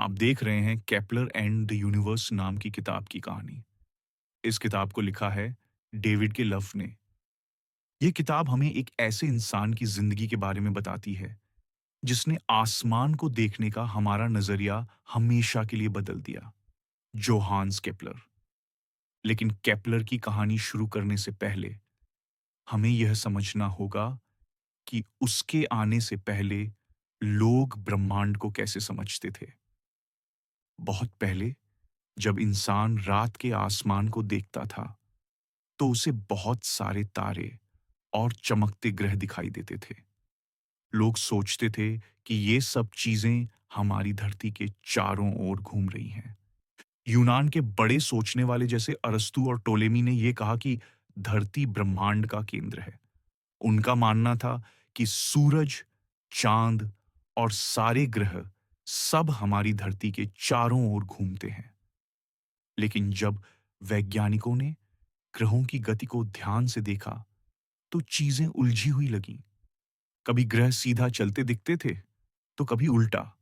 आप देख रहे हैं केपलर एंड द यूनिवर्स नाम की किताब की कहानी। इस किताब को लिखा है डेविड के लव ने। ये किताब हमें एक ऐसे इंसान की जिंदगी के बारे में बताती है जिसने आसमान को देखने का हमारा नजरिया हमेशा के लिए बदल दिया, जोहान्स केपलर। लेकिन केपलर की कहानी शुरू करने से पहले हमें यह समझना होगा कि उसके आने से पहले लोग ब्रह्मांड को कैसे समझते थे। बहुत पहले, जब इंसान रात के आसमान को देखता था, तो उसे बहुत सारे तारे और चमकते ग्रह दिखाई देते थे। लोग सोचते थे कि ये सब चीजें हमारी धरती के चारों ओर घूम रही हैं। यूनान के बड़े सोचने वाले जैसे अरस्तु और टोलेमी ने यह कहा कि धरती ब्रह्मांड का केंद्र है। उनका मानना था कि सूरज, चांद और सारे ग्रह सब हमारी धरती के चारों ओर घूमते हैं। लेकिन जब वैज्ञानिकों ने ग्रहों की गति को ध्यान से देखा, तो चीजें उलझी हुई लगीं। कभी ग्रह सीधा चलते दिखते थे, तो कभी उल्टा।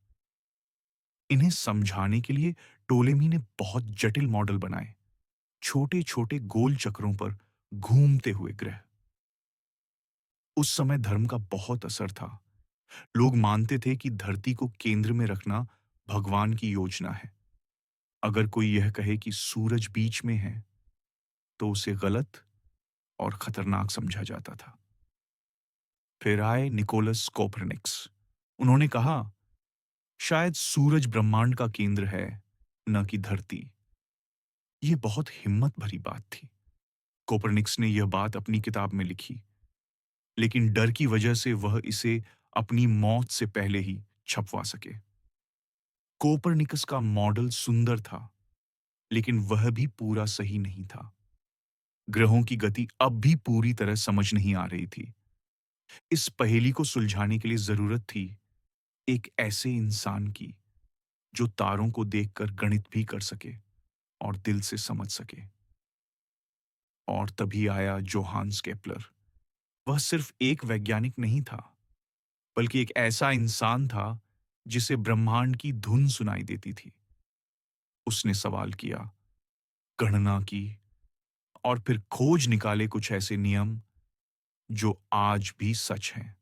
इन्हें समझाने के लिए टोलेमी ने बहुत जटिल मॉडल बनाए, छोटे-छोटे गोल चक्रों पर घूमते हुए ग्रह। उस समय धर्म का बहुत असर था। लोग मानते थे कि धरती को केंद्र में रखना भगवान की योजना है। अगर कोई यह कहे कि सूरज बीच में है, तो उसे गलत और खतरनाक समझा जाता था। फिर आए निकोलस कोपरनिकस। उन्होंने कहा, शायद सूरज ब्रह्मांड का केंद्र है, न कि धरती। ये बहुत हिम्मत भरी बात थी। कोपरनिकस ने यह बात अपनी किताब में लिखी, लेकिन डर की वजह से वह इसे अपनी मौत से पहले ही छपवा सके। कोपरनिकस का मॉडल सुंदर था, लेकिन वह भी पूरा सही नहीं था। ग्रहों की गति अब भी पूरी तरह समझ नहीं आ रही थी। इस पहेली को सुलझाने के लिए जरूरत थी एक ऐसे इंसान की जो तारों को देखकर गणित भी कर सके और दिल से समझ सके। और तभी आया जोहान्स केपलर। वह सिर्फ एक वैज्ञानिक नहीं था, बल्कि एक ऐसा इंसान था जिसे ब्रह्मांड की धुन सुनाई देती थी। उसने सवाल किया, गणना की और फिर खोज निकाले कुछ ऐसे नियम जो आज भी सच हैं।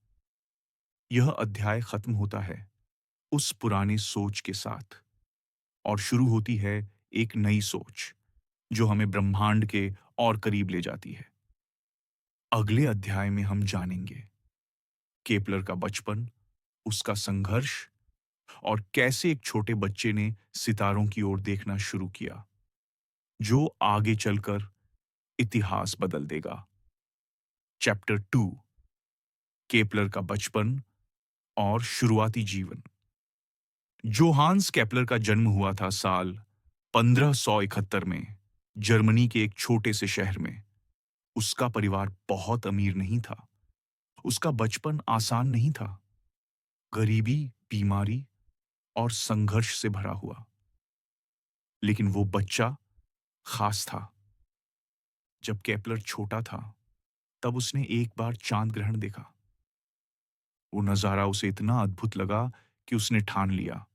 यह अध्याय खत्म होता है उस पुराने सोच के साथ, और शुरू होती है एक नई सोच जो हमें ब्रह्मांड के और करीब ले जाती है। अगले अध्याय में हम जानेंगे केपलर का बचपन, उसका संघर्ष और कैसे एक छोटे बच्चे ने सितारों की ओर देखना शुरू किया, जो आगे चलकर इतिहास बदल देगा। चैप्टर 2, केपलर का बचपन और शुरुआती जीवन। जोहान्स केपलर का जन्म हुआ था साल 1571 में, जर्मनी के एक छोटे से शहर में। उसका परिवार बहुत अमीर नहीं था। उसका बचपन आसान नहीं था। गरीबी, बीमारी और संघर्ष से भरा हुआ। लेकिन वो बच्चा खास था। जब केपलर छोटा था, तब उसने एक बार चांद ग्रहण देखा। वो नजारा उसे इतना अद्भुत लगा कि उसने ठान लिया,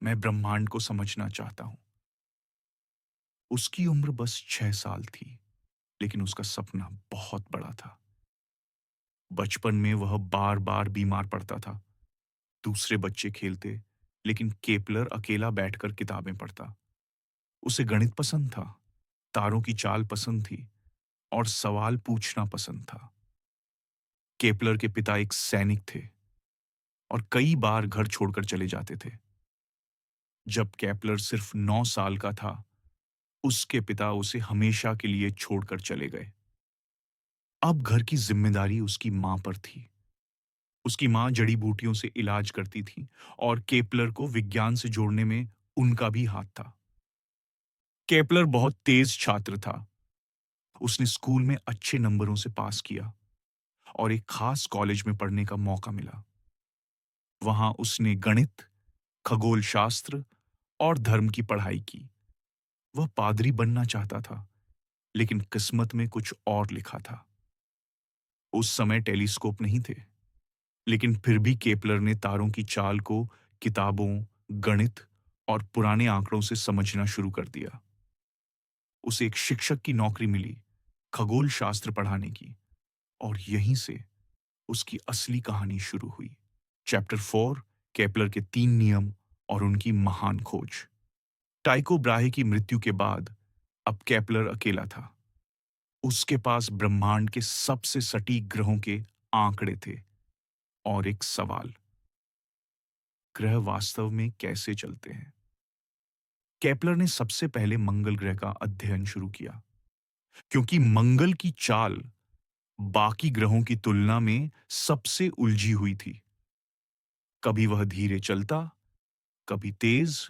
मैं ब्रह्मांड को समझना चाहता हूं। उसकी उम्र बस 6 साल थी, लेकिन उसका सपना बहुत बड़ा था। बचपन में वह बार बार बीमार पड़ता था। दूसरे बच्चे खेलते, लेकिन केपलर अकेला बैठकर किताबें पढ़ता। उसे गणित पसंद था, तारों की चाल पसंद थी और सवाल पूछना पसंद था। केपलर के पिता एक सैनिक थे और कई बार घर छोड़कर चले जाते थे। जब केपलर सिर्फ 9 साल का था, उसके पिता उसे हमेशा के लिए छोड़कर चले गए। अब घर की जिम्मेदारी उसकी मां पर थी। उसकी मां जड़ी बूटियों से इलाज करती थी और केपलर को विज्ञान से जोड़ने में उनका भी हाथ था। केपलर बहुत तेज छात्र था। उसने स्कूल में अच्छे नंबरों से पास किया और एक खास कॉलेज में पढ़ने का मौका मिला। वहां उसने गणित, खगोल शास्त्र और धर्म की पढ़ाई की। वह पादरी बनना चाहता था, लेकिन किस्मत में कुछ और लिखा था। उस समय टेलीस्कोप नहीं थे, लेकिन फिर भी केपलर ने तारों की चाल को किताबों, गणित और पुराने आंकड़ों से समझना शुरू कर दिया। उसे एक शिक्षक की नौकरी मिली, खगोल शास्त्र पढ़ाने की, और यहीं से उसकी असली कहानी शुरू हुई। चैप्टर 4, केपलर के 3 नियम और उनकी महान खोज। टाइको ब्राहे की मृत्यु के बाद अब केपलर अकेला था। उसके पास ब्रह्मांड के सबसे सटीक ग्रहों के आंकड़े थे और एक सवाल, ग्रह वास्तव में कैसे चलते हैं? केपलर ने सबसे पहले मंगल ग्रह का अध्ययन शुरू किया, क्योंकि मंगल की चाल बाकी ग्रहों की तुलना में सबसे उलझी हुई थी। कभी वह धीरे चलता, कभी तेज,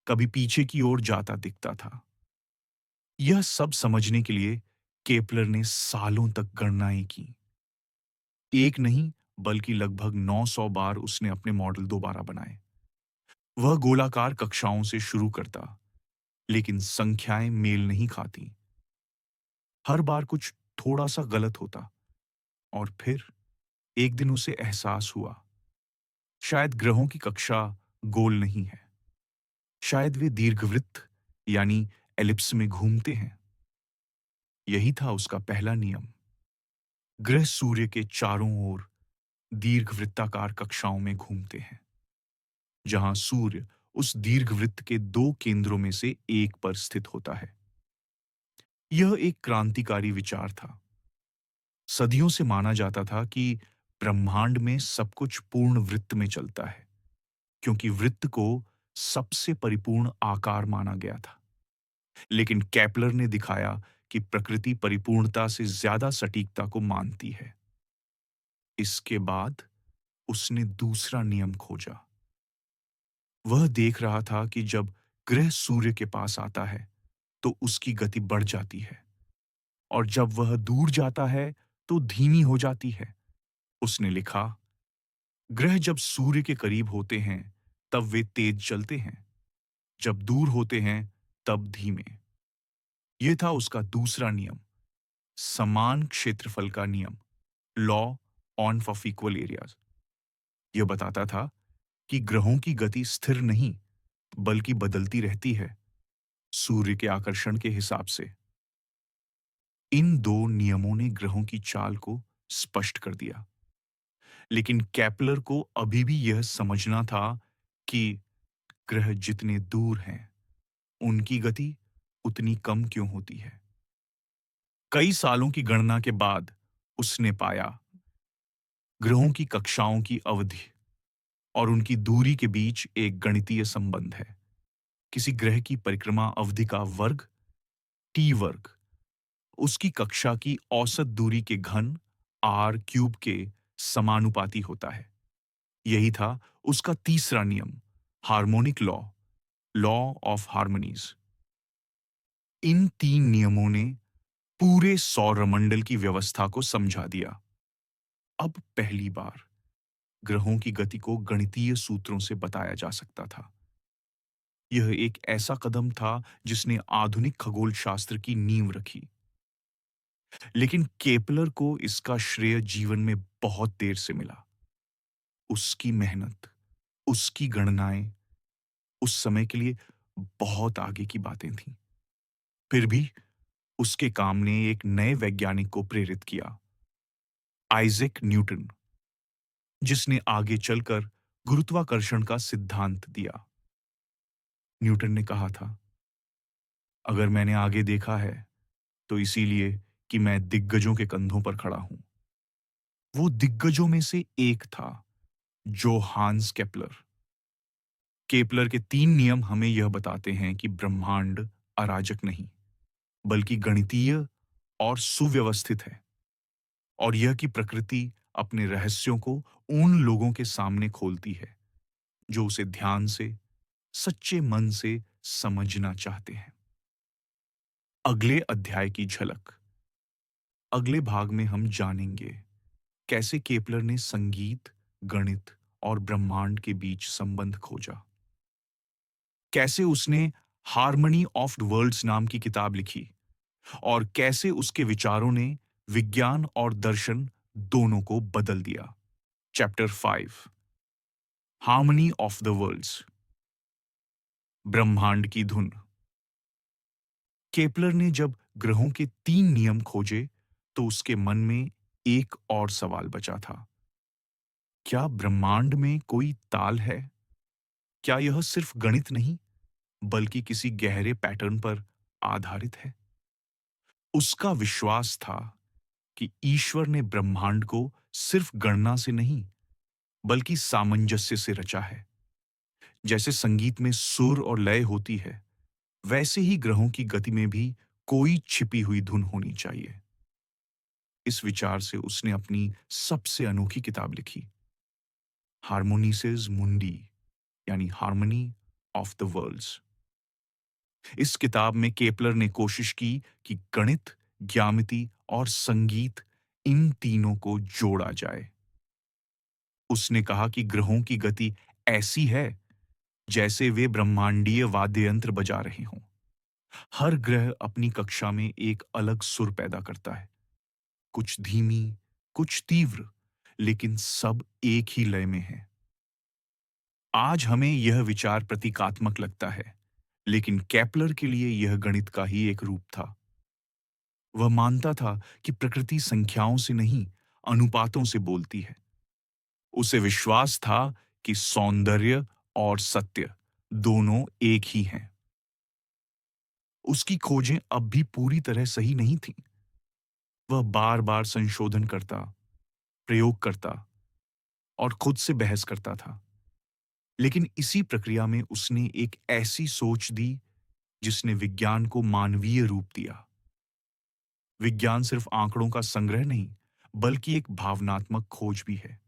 कभी पीछे की ओर जाता दिखता था। यह सब समझने के लिए केपलर ने सालों तक गणनाएं की। एक नहीं, बल्कि लगभग 900 बार उसने अपने मॉडल दोबारा बनाए। वह गोलाकार कक्षाओं से शुरू करता, लेकिन संख्याएं मेल नहीं खाती। हर बार कुछ थोड़ा सा गलत होता, और फिर एक दिन उसे एहसास हुआ, शायद ग्रहों की कक्षा गोल नहीं है। शायद वे दीर्घवृत्त यानी एलिप्स में घूमते हैं। यही था उसका पहला नियम। ग्रह सूर्य के चारों ओर दीर्घवृत्ताकार कक्षाओं में घूमते हैं, जहां सूर्य उस दीर्घवृत्त के 2 केंद्रों में से एक पर स्थित होता है। यह एक क्रांतिकारी विचार था। सदियों से माना जाता था कि ब्रह्मांड में सब कुछ पूर्ण वृत्त में चलता है, क्योंकि वृत्त को सबसे परिपूर्ण आकार माना गया था। लेकिन केपलर ने दिखाया कि प्रकृति परिपूर्णता से ज्यादा सटीकता को मानती है। इसके बाद उसने दूसरा नियम खोजा। वह देख रहा था कि जब ग्रह सूर्य के पास आता है तो उसकी गति बढ़ जाती है, और जब वह दूर जाता है तो धीमी हो जाती है। उसने लिखा, ग्रह जब सूर्य के करीब होते हैं तब वे तेज चलते हैं, जब दूर होते हैं तब धीमे। यह था उसका दूसरा नियम, समान क्षेत्रफल का नियम, law on off equal areas. यह बताता था कि ग्रहों की गति स्थिर नहीं, बल्कि बदलती रहती है, सूर्य के आकर्षण के हिसाब से। इन 2 नियमों ने ग्रहों की चाल को स्पष्ट कर दिया। लेकिन केपलर को अभी भी यह समझना था कि ग्रह जितने दूर हैं, उनकी गति उतनी कम क्यों होती है। कई सालों की गणना के बाद उसने पाया, ग्रहों की कक्षाओं की अवधि और उनकी दूरी के बीच एक गणितीय संबंध है। किसी ग्रह की परिक्रमा अवधि का वर्ग, टी वर्ग, उसकी कक्षा की औसत दूरी के घन, आर क्यूब के समानुपाती होता है। यही था उसका तीसरा नियम, harmonic law, law of harmonies. इन 3 नियमों ने पूरे सौरमंडल की व्यवस्था को समझा दिया। अब पहली बार ग्रहों की गति को गणितीय सूत्रों से बताया जा सकता था। यह एक ऐसा कदम था जिसने आधुनिक खगोल शास्त्र की नींव रखी। लेकिन केपलर को इसका श्रेय जीवन में बहुत देर से मिला। उसकी मेहनत, उसकी गणनाएं उस समय के लिए बहुत आगे की बातें थीं। फिर भी उसके काम ने एक नए वैज्ञानिक को प्रेरित किया, आइजैक न्यूटन, जिसने आगे चलकर गुरुत्वाकर्षण का सिद्धांत दिया। न्यूटन ने कहा था, अगर मैंने आगे देखा है तो इसीलिए कि मैं दिग्गजों के कंधों पर खड़ा हूं। वो दिग्गजों में से एक था, जोहान्स केपलर। केपलर के 3 नियम हमें यह बताते हैं कि ब्रह्मांड अराजक नहीं, बल्कि गणितीय और सुव्यवस्थित है, और यह कि प्रकृति अपने रहस्यों को उन लोगों के सामने खोलती है जो उसे ध्यान से, सच्चे मन से समझना चाहते हैं। अगले अध्याय की झलक। अगले भाग में हम जानेंगे कैसे केपलर ने संगीत, गणित और ब्रह्मांड के बीच संबंध खोजा। कैसे उसने हार्मनी ऑफ द वर्ल्ड्स नाम की किताब लिखी, और कैसे उसके विचारों ने विज्ञान और दर्शन दोनों को बदल दिया। Chapter 5, harmony of the worlds. ब्रह्मांड की धुन। केपलर ने जब ग्रहों के 3 नियम खोजे, तो उसके मन में एक और सवाल बचा था। क्या ब्रह्मांड में कोई ताल है? क्या यह सिर्फ गणित नहीं, बल्कि किसी गहरे पैटर्न पर आधारित है? उसका विश्वास था कि ईश्वर ने ब्रह्मांड को सिर्फ गणना से नहीं, बल्कि सामंजस्य से रचा है। जैसे संगीत में सुर और लय होती है, वैसे ही ग्रहों की गति में भी कोई छिपी हुई धुन होनी चाहिए। इस विचार से उसने अपनी सबसे अनोखी किताब लिखी, हार्मोनीसेस मुंडी, यानी हार्मनी ऑफ द वर्ल्ड्स। इस किताब में केपलर ने कोशिश की कि गणित, ज्यामिति और संगीत, इन तीनों को जोड़ा जाए। उसने कहा कि ग्रहों की गति ऐसी है जैसे वे ब्रह्मांडीय वाद्य यंत्र बजा रहे हों। हर ग्रह अपनी कक्षा में एक अलग सुर पैदा करता है, कुछ धीमी, कुछ तीव्र, लेकिन सब एक ही लय में है। आज हमें यह विचार प्रतीकात्मक लगता है, लेकिन केपलर के लिए यह गणित का ही एक रूप था। वह मानता था कि प्रकृति संख्याओं से नहीं, अनुपातों से बोलती है। उसे विश्वास था कि सौंदर्य और सत्य दोनों एक ही हैं। उसकी खोजें अब भी पूरी तरह सही नहीं थीं। वह बार-बार संशोधन करता, प्रयोग करता और खुद से बहस करता था। लेकिन इसी प्रक्रिया में उसने एक ऐसी सोच दी जिसने विज्ञान को मानवीय रूप दिया। विज्ञान सिर्फ आंकड़ों का संग्रह नहीं, बल्कि एक भावनात्मक खोज भी है।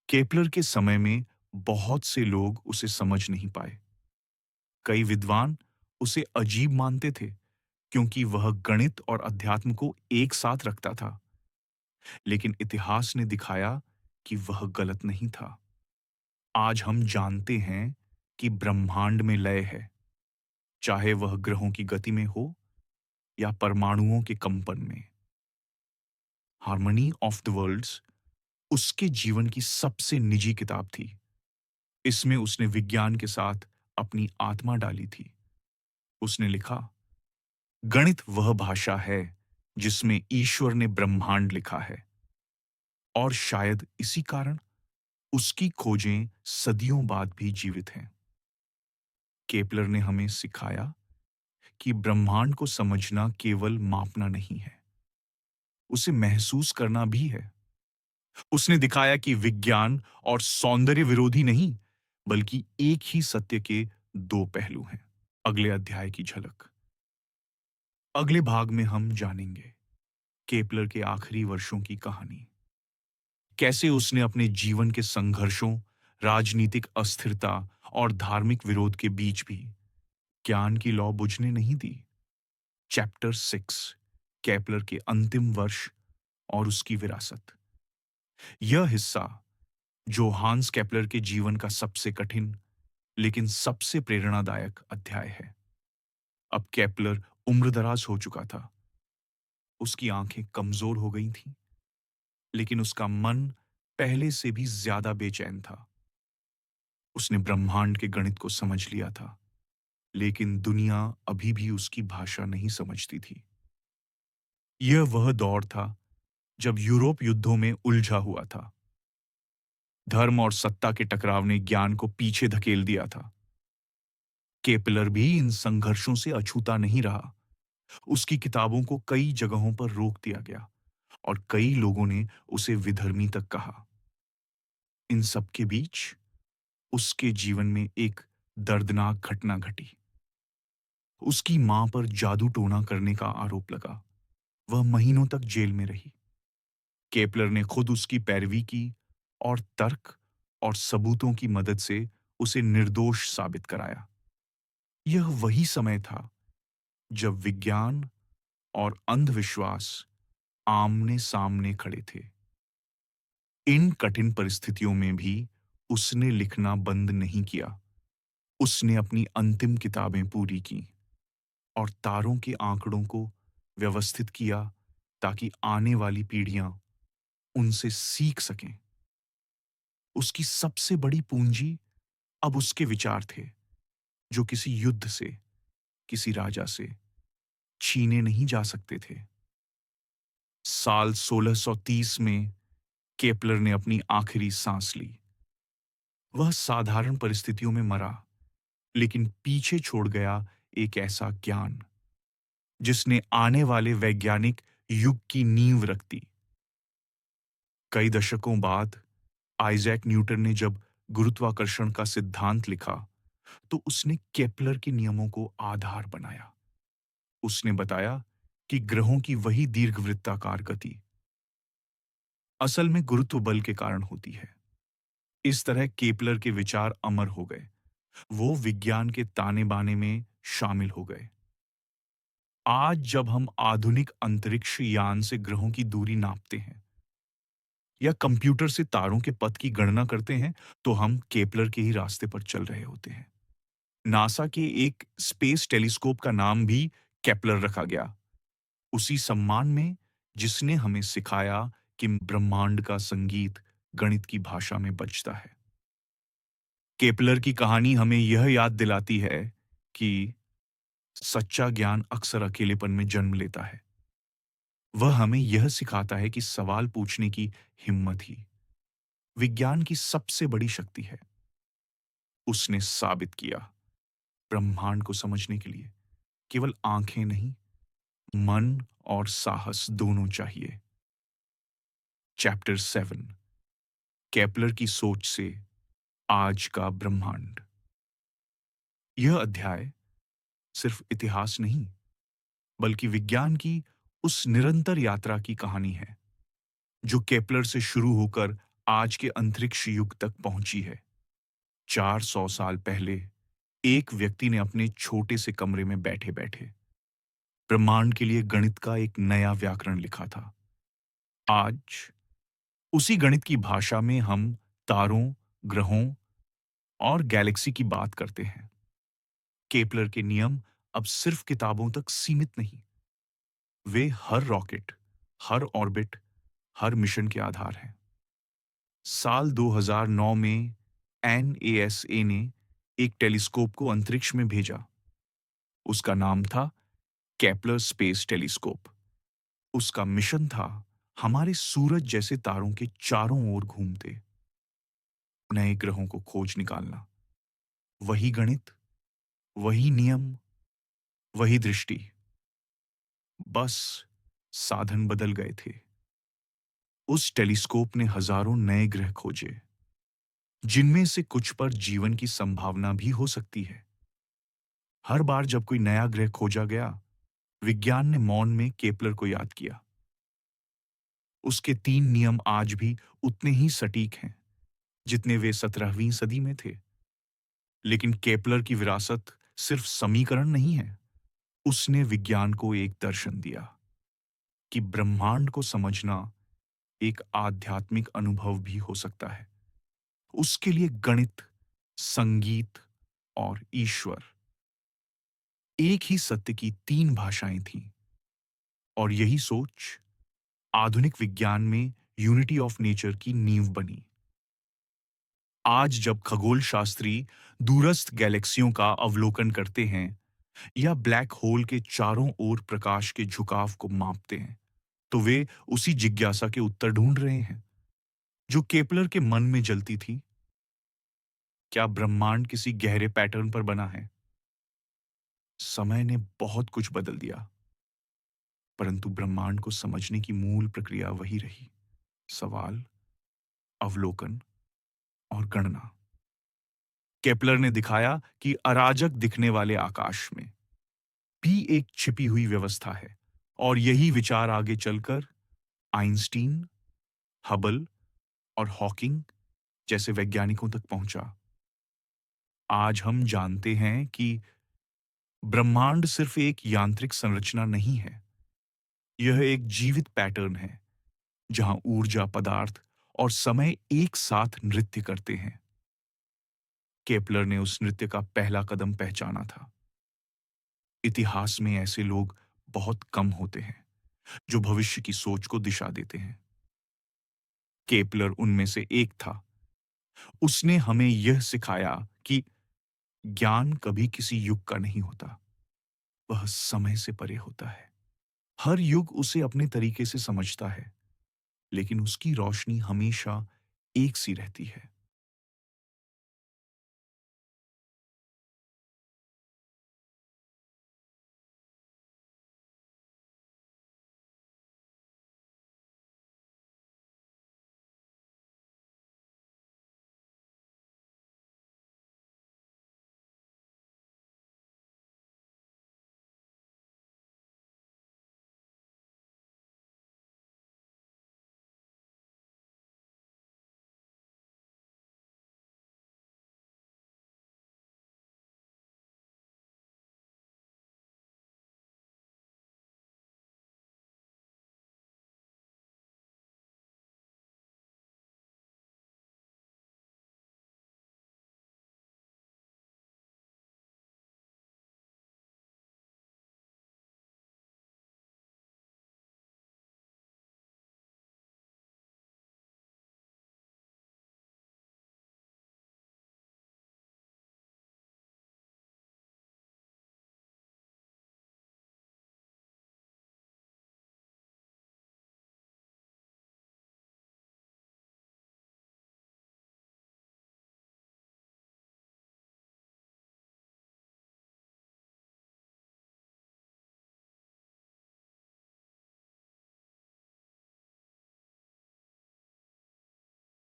केपलर के समय में बहुत से लोग उसे समझ नहीं पाए। कई विद्वान उसे अजीब मानते थे, क्योंकि वह गणित और अध्यात्म को एक साथ रखता था। लेकिन इतिहास ने दिखाया कि वह गलत नहीं था। आज हम जानते हैं कि ब्रह्मांड में लय है, चाहे वह ग्रहों की गति में हो या परमाणुओं के कंपन में। हार्मनी ऑफ द वर्ल्ड्स उसके जीवन की सबसे निजी किताब थी। इसमें उसने विज्ञान के साथ अपनी आत्मा डाली थी। उसने लिखा, गणित वह भाषा है जिसमें ईश्वर ने ब्रह्मांड लिखा है, और शायद इसी कारण उसकी खोजें सदियों बाद भी जीवित हैं। केपलर ने हमें सिखाया कि ब्रह्मांड को समझना केवल मापना नहीं है, उसे महसूस करना भी है। उसने दिखाया कि विज्ञान और सौंदर्य विरोधी नहीं, बल्कि एक ही सत्य के दो पहलू हैं। अगले अध्याय की झलक। अगले भाग में हम जानेंगे केपलर के आखिरी वर्षों की कहानी। कैसे उसने अपने जीवन के संघर्षों, राजनीतिक अस्थिरता और धार्मिक विरोध के बीच भी ज्ञान की लौ बुझने नहीं दी। चैप्टर 6, केपलर के अंतिम वर्ष और उसकी विरासत। यह हिस्सा, जो हांस केपलर के जीवन का सबसे कठिन लेकिन सबसे प्रेरणादायक अध्याय है। अब केपलर उम्रदराज हो चुका था। उसकी आंखें कमजोर हो गई थीं, लेकिन उसका मन पहले से भी ज्यादा बेचैन था। उसने ब्रह्मांड के गणित को समझ लिया था, लेकिन दुनिया अभी भी उसकी भाषा नहीं समझती थी। यह वह दौर था जब यूरोप युद्धों में उलझा हुआ था। धर्म और सत्ता के टकराव ने ज्ञान को पीछे धकेल दिया था। केपलर भी इन संघर्षों से अछूता नहीं रहा। उसकी किताबों को कई जगहों पर रोक दिया गया और कई लोगों ने उसे विधर्मी तक कहा। इन सब के बीच उसके जीवन में एक दर्दनाक घटना घटी। उसकी मां पर जादू टोना करने का आरोप लगा। वह महीनों तक जेल में रही। केपलर ने खुद उसकी पैरवी की और तर्क और सबूतों की मदद से उसे निर्दोष साबित कराया। यह वही समय था जब विज्ञान और अंधविश्वास आमने सामने खड़े थे। इन कठिन परिस्थितियों में भी उसने लिखना बंद नहीं किया। उसने अपनी अंतिम किताबें पूरी की और तारों के आंकड़ों को व्यवस्थित किया, ताकि आने वाली पीढ़ियां उनसे सीख सकें। उसकी सबसे बड़ी पूंजी अब उसके विचार थे, जो किसी युद्ध से, किसी राजा से छीने नहीं जा सकते थे। साल 1630 में केपलर ने अपनी आखिरी सांस ली। वह साधारण परिस्थितियों में मरा, लेकिन पीछे छोड़ गया एक ऐसा ज्ञान जिसने आने वाले वैज्ञानिक युग की नींव रख दी। कई दशकों बाद आइजैक न्यूटन ने जब गुरुत्वाकर्षण का सिद्धांत लिखा, तो उसने केपलर के नियमों को आधार बनाया। उसने बताया कि ग्रहों की वही दीर्घवृत्ताकार गति असल में गुरुत्व बल के कारण होती है। इस तरह केपलर के विचार अमर हो गए। वो विज्ञान के ताने-बाने में शामिल हो गए। आज जब हम आधुनिक अंतरिक्ष यान से ग्रहों की दूरी नापते हैं या कंप्यूटर से तारों के पथ की गणना करते हैं, तो हम केपलर के ही रास्ते पर चल रहे होते हैं। नासा के एक स्पेस टेलीस्कोप का नाम भी केपलर रखा गया, उसी सम्मान में जिसने हमें सिखाया कि ब्रह्मांड का संगीत गणित की भाषा में बजता है। केपलर की कहानी हमें यह याद दिलाती है कि सच्चा ज्ञान अक्सर अकेलेपन में जन्म लेता है। वह हमें यह सिखाता है कि सवाल पूछने की हिम्मत ही विज्ञान की सबसे बड़ी शक्ति है। उसने साबित किया, ब्रह्मांड को समझने के लिए केवल आंखें नहीं, मन और साहस दोनों चाहिए। चैप्टर 7, केपलर की सोच से आज का ब्रह्मांड। यह अध्याय सिर्फ इतिहास नहीं, बल्कि विज्ञान की उस निरंतर यात्रा की कहानी है, जो केपलर से शुरू होकर आज के अंतरिक्ष युग तक पहुंची है। 400 साल पहले एक व्यक्ति ने अपने छोटे से कमरे में बैठे-बैठे ब्रह्मांड के लिए गणित का एक नया व्याकरण लिखा था। आज उसी गणित की भाषा में हम तारों, ग्रहों और गैलेक्सी की बात करते हैं। केपलर के नियम अब सिर्फ किताबों तक सीमित नहीं, वे हर रॉकेट, हर ऑर्बिट, हर मिशन के आधार हैं। साल 2009 में एनएएसए ने एक टेलीस्कोप को अंतरिक्ष में भेजा। उसका नाम था केपलर स्पेस टेलीस्कोप। उसका मिशन था हमारे सूरज जैसे तारों के चारों ओर घूमते नए ग्रहों को खोज निकालना। वही गणित, वही नियम, वही दृष्टि, बस साधन बदल गए थे। उस टेलीस्कोप ने हजारों नए ग्रह खोजे, जिनमें से कुछ पर जीवन की संभावना भी हो सकती है। हर बार जब कोई नया ग्रह खोजा गया, विज्ञान ने मौन में केपलर को याद किया। उसके 3 नियम आज भी उतने ही सटीक हैं, जितने वे 17वीं सदी में थे। लेकिन केपलर की विरासत सिर्फ समीकरण नहीं है, उसने विज्ञान को एक दर्शन दिया कि ब्रह्मांड को समझना एक आध्यात्मिक अनुभव भी हो सकता है। उसके लिए गणित, संगीत और ईश्वर एक ही सत्य की 3 भाषाएं थीं, और यही सोच आधुनिक विज्ञान में यूनिटी ऑफ नेचर की नींव बनी। आज जब खगोल शास्त्री दूरस्थ गैलेक्सियों का अवलोकन करते हैं या ब्लैक होल के चारों ओर प्रकाश के झुकाव को मापते हैं, तो वे उसी जिज्ञासा के उत्तर ढूंढ रहे हैं जो केपलर के मन में जलती थी। क्या ब्रह्मांड किसी गहरे पैटर्न पर बना है? समय ने बहुत कुछ बदल दिया, परंतु ब्रह्मांड को समझने की मूल प्रक्रिया वही रही। सवाल, अवलोकन और गणना। केपलर ने दिखाया कि अराजक दिखने वाले आकाश में भी एक छिपी हुई व्यवस्था है, और यही विचार आगे चलकर आइंस्टीन, हबल और हॉकिंग जैसे वैज्ञानिकों तक पहुंचा। आज हम जानते हैं कि ब्रह्मांड सिर्फ एक यांत्रिक संरचना नहीं है, यह एक जीवित पैटर्न है जहां ऊर्जा, पदार्थ और समय एक साथ नृत्य करते हैं। केपलर ने उस नृत्य का पहला कदम पहचाना था। इतिहास में ऐसे लोग बहुत कम होते हैं जो भविष्य की सोच को दिशा देते हैं। केपलर उनमें से एक था। उसने हमें यह सिखाया कि ज्ञान कभी किसी युग का नहीं होता, वह समय से परे होता है। हर युग उसे अपने तरीके से समझता है, लेकिन उसकी रोशनी हमेशा एक सी रहती है।